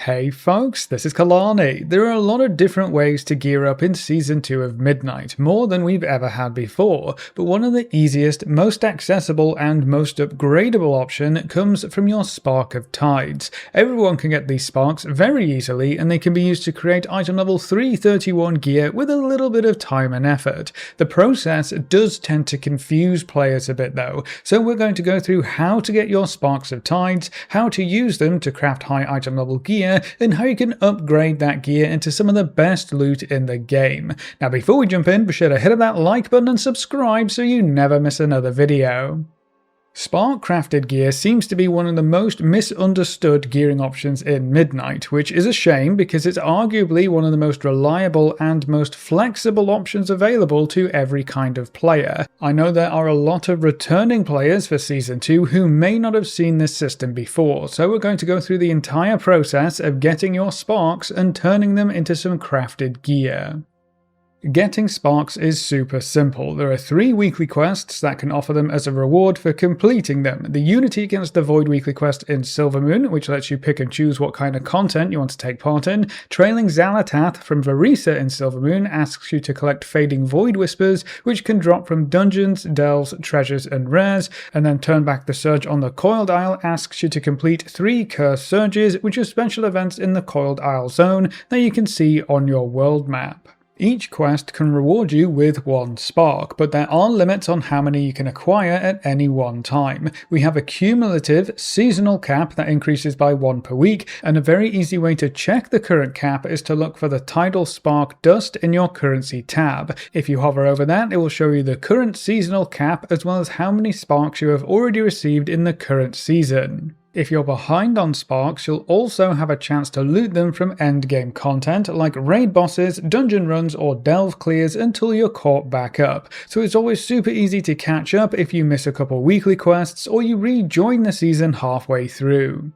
Hey folks, this is Kalani. There are a lot of different ways to gear up in Season 2 of Midnight, more than we've ever had before, but one of the easiest, most accessible and most upgradable option comes from your Spark of Tides. Everyone can get these sparks very easily and they can be used to create item level 331 gear with a little bit of time and effort. The process does tend to confuse players a bit though, so we're going to go through how to get your Sparks of Tides, how to use them to craft high item level gear, and how you can upgrade that gear into some of the best loot in the game. Now before we jump in, be sure to hit that like button and subscribe so you never miss another video. Spark crafted gear seems to be one of the most misunderstood gearing options in Midnight, which is a shame because it's arguably one of the most reliable and most flexible options available to every kind of player. I know there are a lot of returning players for Season 2 who may not have seen this system before, so we're going to go through the entire process of getting your sparks and turning them into some crafted gear. Getting sparks is super simple. There are 3 weekly quests that can offer them as a reward for completing them. The Unity Against the Void weekly quest in Silvermoon, which lets you pick and choose what kind of content you want to take part in. Trailing Xalatath from Varisa in Silvermoon asks you to collect Fading Void Whispers, which can drop from dungeons, delves, treasures and rares. And then Turn Back the Surge on the Coiled Isle asks you to complete 3 Cursed Surges, which are special events in the Coiled Isle zone that you can see on your world map. Each quest can reward you with 1 spark, but there are limits on how many you can acquire at any one time. We have a cumulative seasonal cap that increases by 1 per week, and a very easy way to check the current cap is to look for the Tidal Spark Dust in your currency tab. If you hover over that, it will show you the current seasonal cap as well as how many sparks you have already received in the current season. If you're behind on sparks, you'll also have a chance to loot them from endgame content like raid bosses, dungeon runs or delve clears until you're caught back up. So it's always super easy to catch up if you miss a couple weekly quests or you rejoin the season halfway through.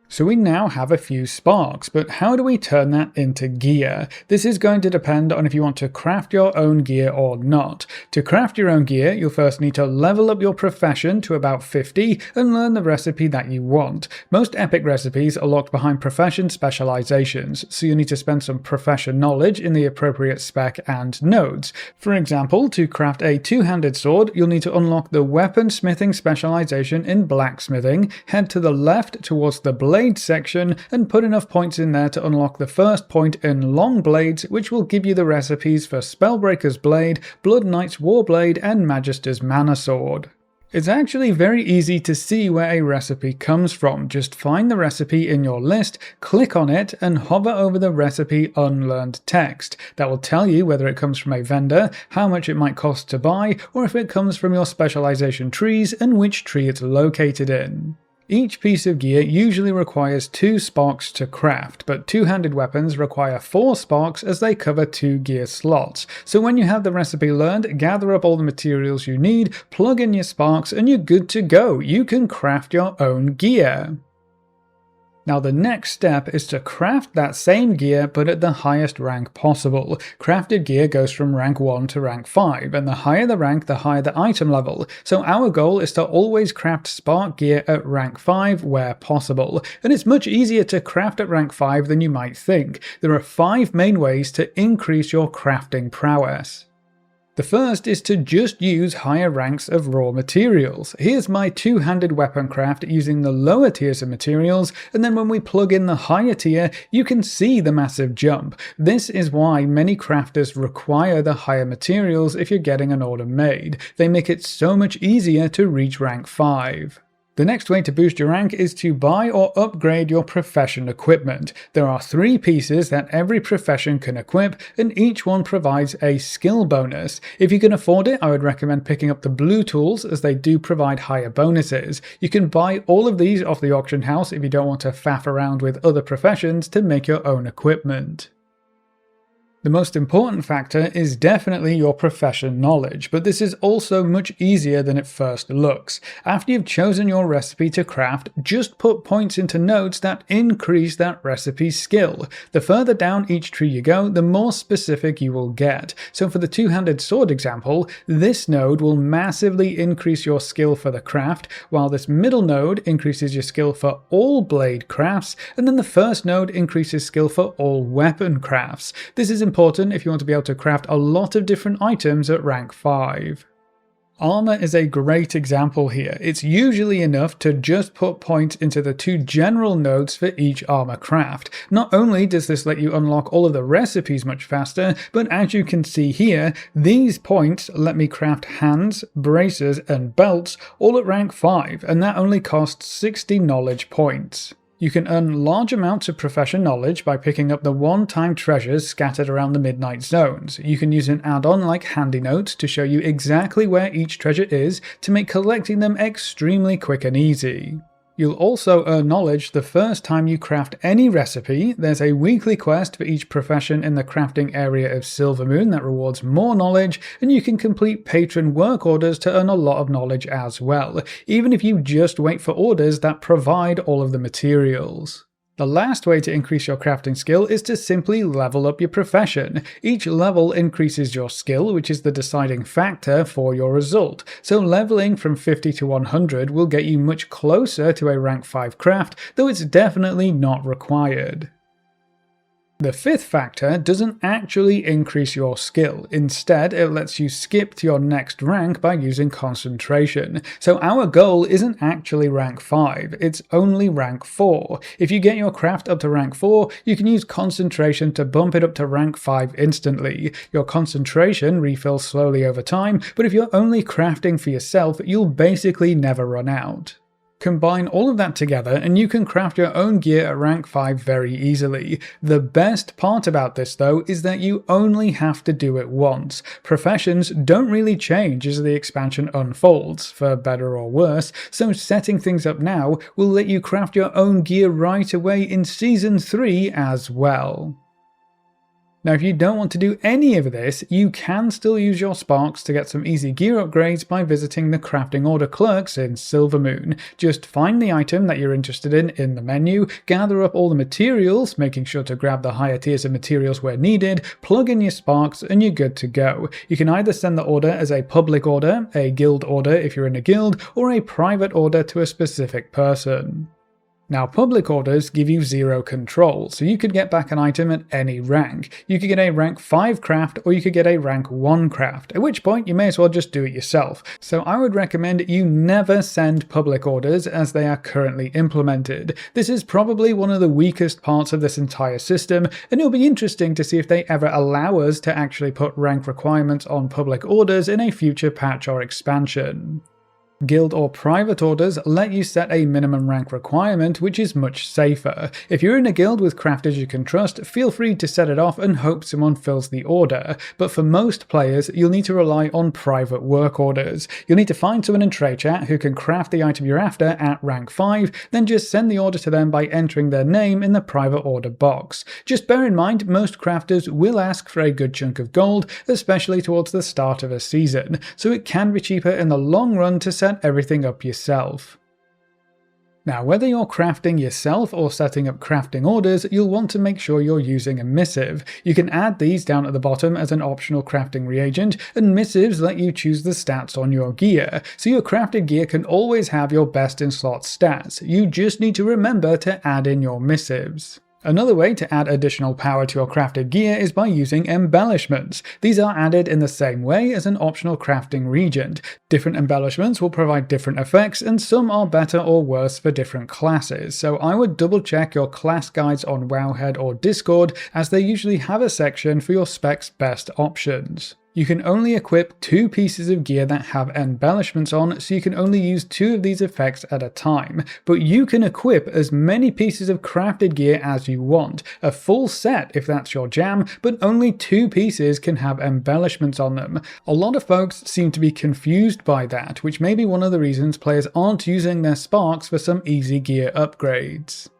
So we now have a few sparks, but how do we turn that into gear? This is going to depend on if you want to craft your own gear or not. To craft your own gear, you'll first need to level up your profession to about 50 and learn the recipe that you want. Most epic recipes are locked behind profession specializations, so you need to spend some profession knowledge in the appropriate spec and nodes. For example, to craft a 2-handed sword, you'll need to unlock the weaponsmithing specialization in blacksmithing, head to the left towards the blade section and put enough points in there to unlock the first point in long blades, which will give you the recipes for Spellbreaker's Blade, Blood Knight's Warblade and Magister's Mana Sword. It's actually very easy to see where a recipe comes from. Just find the recipe in your list, click on it and hover over the recipe unlearned text. That will tell you whether it comes from a vendor, how much it might cost to buy, or if it comes from your specialization trees and which tree it's located in. Each piece of gear usually requires 2 sparks to craft, but 2-handed weapons require 4 sparks as they cover 2 gear slots. So when you have the recipe learned, gather up all the materials you need, plug in your sparks and you're good to go. You can craft your own gear. Now the next step is to craft that same gear but at the highest rank possible. Crafted gear goes from rank 1 to rank 5, and the higher the rank, the higher the item level. So our goal is to always craft spark gear at rank 5 where possible. And it's much easier to craft at rank 5 than you might think. There are 5 main ways to increase your crafting prowess. The first is to just use higher ranks of raw materials. Here's my 2-handed weapon craft using the lower tiers of materials, and then when we plug in the higher tier, you can see the massive jump. This is why many crafters require the higher materials if you're getting an order made. They make it so much easier to reach rank 5. The next way to boost your rank is to buy or upgrade your profession equipment. There are 3 pieces that every profession can equip, and each one provides a skill bonus. If you can afford it, I would recommend picking up the blue tools as they do provide higher bonuses. You can buy all of these off the auction house if you don't want to faff around with other professions to make your own equipment. The most important factor is definitely your profession knowledge, but this is also much easier than it first looks. After you've chosen your recipe to craft, just put points into nodes that increase that recipe's skill. The further down each tree you go, the more specific you will get. So for the two-handed sword example, this node will massively increase your skill for the craft, while this middle node increases your skill for all blade crafts, and then the first node increases skill for all weapon crafts. This is important if you want to be able to craft a lot of different items at rank 5. Armor is a great example here. It's usually enough to just put points into the two general nodes for each armor craft. Not only does this let you unlock all of the recipes much faster, but as you can see here, these points let me craft hands, braces, and belts all at rank 5, and that only costs 60 knowledge points. You can earn large amounts of profession knowledge by picking up the one-time treasures scattered around the midnight zones. You can use an add-on like Handy Notes to show you exactly where each treasure is to make collecting them extremely quick and easy. You'll also earn knowledge the first time you craft any recipe. There's a weekly quest for each profession in the crafting area of Silvermoon that rewards more knowledge, and you can complete patron work orders to earn a lot of knowledge as well, even if you just wait for orders that provide all of the materials. The last way to increase your crafting skill is to simply level up your profession. Each level increases your skill, which is the deciding factor for your result. So leveling from 50 to 100 will get you much closer to a rank 5 craft, though it's definitely not required. The fifth factor doesn't actually increase your skill. Instead, it lets you skip to your next rank by using concentration. So our goal isn't actually rank 5, it's only rank 4. If you get your craft up to rank 4, you can use concentration to bump it up to rank 5 instantly. Your concentration refills slowly over time, but if you're only crafting for yourself, you'll basically never run out. Combine all of that together and you can craft your own gear at rank 5 very easily. The best part about this though is that you only have to do it once. Professions don't really change as the expansion unfolds, for better or worse, so setting things up now will let you craft your own gear right away in Season 3 as well. Now if you don't want to do any of this, you can still use your sparks to get some easy gear upgrades by visiting the crafting order clerks in Silvermoon. Just find the item that you're interested in the menu, gather up all the materials, making sure to grab the higher tiers of materials where needed, plug in your sparks, and you're good to go. You can either send the order as a public order, a guild order if you're in a guild, or a private order to a specific person. Now public orders give you 0 control, so you could get back an item at any rank. You could get a rank 5 craft or you could get a rank 1 craft, at which point you may as well just do it yourself. So I would recommend you never send public orders as they are currently implemented. This is probably one of the weakest parts of this entire system, and it'll be interesting to see if they ever allow us to actually put rank requirements on public orders in a future patch or expansion. Guild or private orders let you set a minimum rank requirement, which is much safer. If you're in a guild with crafters you can trust, feel free to set it off and hope someone fills the order. But for most players, you'll need to rely on private work orders. You'll need to find someone in trade chat who can craft the item you're after at rank 5, then just send the order to them by entering their name in the private order box. Just bear in mind, most crafters will ask for a good chunk of gold, especially towards the start of a season, so it can be cheaper in the long run to set everything up yourself. Now, whether you're crafting yourself or setting up crafting orders, you'll want to make sure you're using a missive. You can add these down at the bottom as an optional crafting reagent, and missives let you choose the stats on your gear, so your crafted gear can always have your best in slot stats. You just need to remember to add in your missives. Another way to add additional power to your crafted gear is by using embellishments. These are added in the same way as an optional crafting reagent. Different embellishments will provide different effects, and some are better or worse for different classes, so I would double check your class guides on Wowhead or Discord, as they usually have a section for your spec's best options. You can only equip 2 pieces of gear that have embellishments on, so you can only use 2 of these effects at a time, but you can equip as many pieces of crafted gear as you want, a full set if that's your jam, but only 2 pieces can have embellishments on them. A lot of folks seem to be confused by that, which may be one of the reasons players aren't using their sparks for some easy gear upgrades.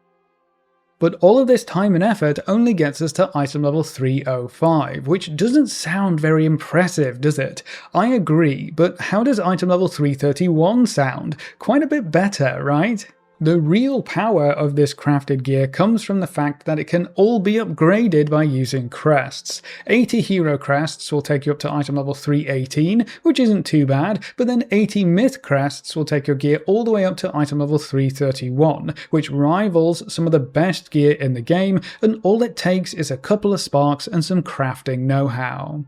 But all of this time and effort only gets us to item level 305, which doesn't sound very impressive, does it? I agree, but how does item level 331 sound? Quite a bit better, right? The real power of this crafted gear comes from the fact that it can all be upgraded by using crests. 80 hero crests will take you up to item level 318, which isn't too bad, but then 80 myth crests will take your gear all the way up to item level 331, which rivals some of the best gear in the game, and all it takes is a couple of sparks and some crafting know-how.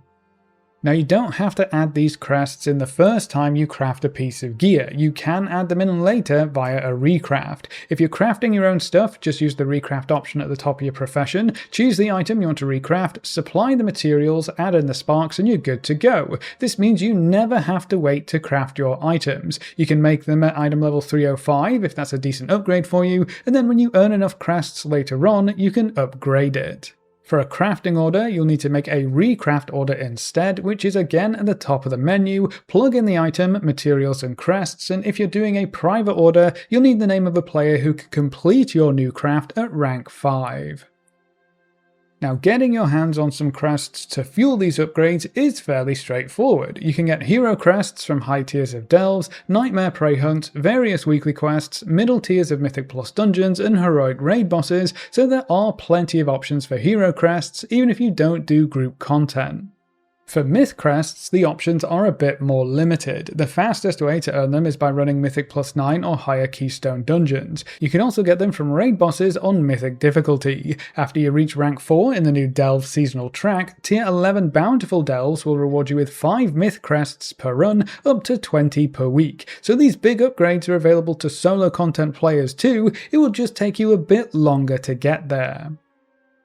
Now, you don't have to add these crests in the first time you craft a piece of gear. You can add them in later via a recraft. If you're crafting your own stuff, just use the recraft option at the top of your profession, choose the item you want to recraft, supply the materials, add in the sparks, and you're good to go. This means you never have to wait to craft your items. You can make them at item level 305 if that's a decent upgrade for you, and then when you earn enough crests later on, you can upgrade it. For a crafting order, you'll need to make a recraft order instead, which is again at the top of the menu. Plug in the item, materials and crests, and if you're doing a private order, you'll need the name of a player who can complete your new craft at rank 5. Now, getting your hands on some crests to fuel these upgrades is fairly straightforward. You can get hero crests from high tiers of delves, nightmare prey hunts, various weekly quests, middle tiers of Mythic Plus dungeons, and heroic raid bosses, so there are plenty of options for hero crests, even if you don't do group content. For myth crests, the options are a bit more limited. The fastest way to earn them is by running Mythic Plus 9 or higher keystone dungeons. You can also get them from raid bosses on Mythic difficulty. After you reach rank 4 in the new Delve seasonal track, tier 11 bountiful delves will reward you with 5 myth crests per run, up to 20 per week. So these big upgrades are available to solo content players too, it will just take you a bit longer to get there.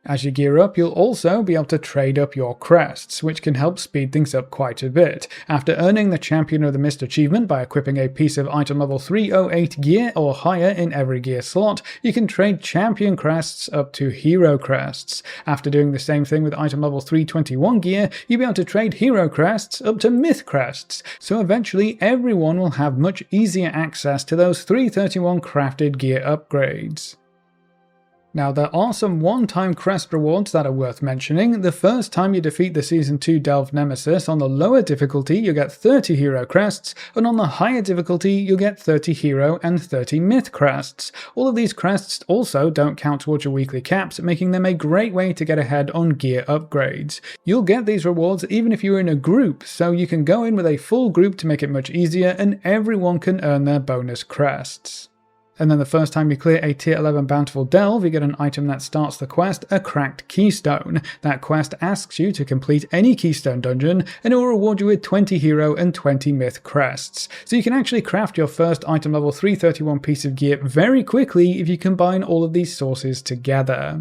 As you gear up, you'll also be able to trade up your crests, which can help speed things up quite a bit. After earning the Champion of the Mist achievement by equipping a piece of item level 308 gear or higher in every gear slot, you can trade Champion crests up to Hero crests. After doing the same thing with item level 321 gear, you'll be able to trade Hero crests up to Myth crests, so eventually everyone will have much easier access to those 331 crafted gear upgrades. Now, there are some one-time crest rewards that are worth mentioning. The first time you defeat the Season 2 Delve Nemesis on the lower difficulty, you'll get 30 hero crests, and on the higher difficulty, you'll get 30 hero and 30 myth crests. All of these crests also don't count towards your weekly caps, making them a great way to get ahead on gear upgrades. You'll get these rewards even if you're in a group, so you can go in with a full group to make it much easier, and everyone can earn their bonus crests. And then the first time you clear a tier 11 bountiful delve, you get an item that starts the quest, a cracked keystone. That quest asks you to complete any keystone dungeon, and it will reward you with 20 hero and 20 myth crests. So you can actually craft your first item level 331 piece of gear very quickly if you combine all of these sources together.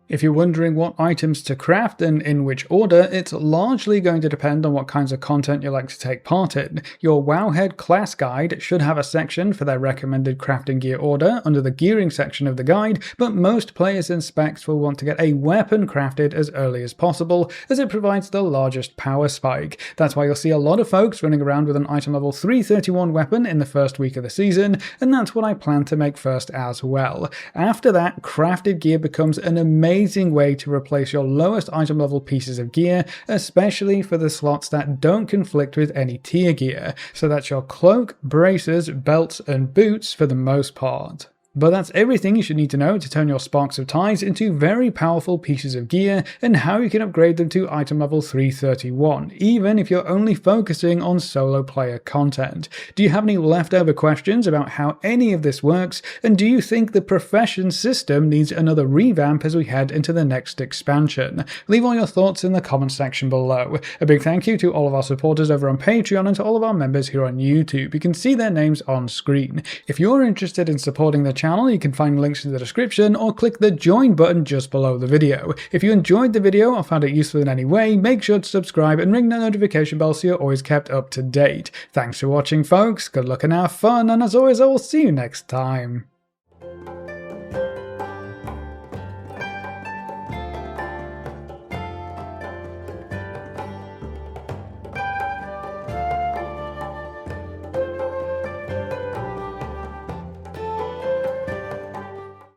If you're wondering what items to craft and in which order, it's largely going to depend on what kinds of content you like to take part in. Your Wowhead class guide should have a section for their recommended crafting gear order under the gearing section of the guide, but most players and specs will want to get a weapon crafted as early as possible, as it provides the largest power spike. That's why you'll see a lot of folks running around with an item level 331 weapon in the first week of the season, and that's what I plan to make first as well. After that, crafted gear becomes an amazing way to replace your lowest item level pieces of gear, especially for the slots that don't conflict with any tier gear. So that's your cloak, bracers, belts, and boots for the most part. But that's everything you should need to know to turn your Sparks of Ties into very powerful pieces of gear, and how you can upgrade them to item level 331, even if you're only focusing on solo player content. Do you have any leftover questions about how any of this works, and do you think the profession system needs another revamp as we head into the next expansion? Leave all your thoughts in the comment section below. A big thank you to all of our supporters over on Patreon and to all of our members here on YouTube. You can see their names on screen. If you're interested in supporting the channel, you can find links in the description or click the join button just below the video. If you enjoyed the video or found it useful in any way, make sure to subscribe and ring that notification bell so you're always kept up to date. Thanks for watching, folks, good luck and have fun, and as always I will see you next time.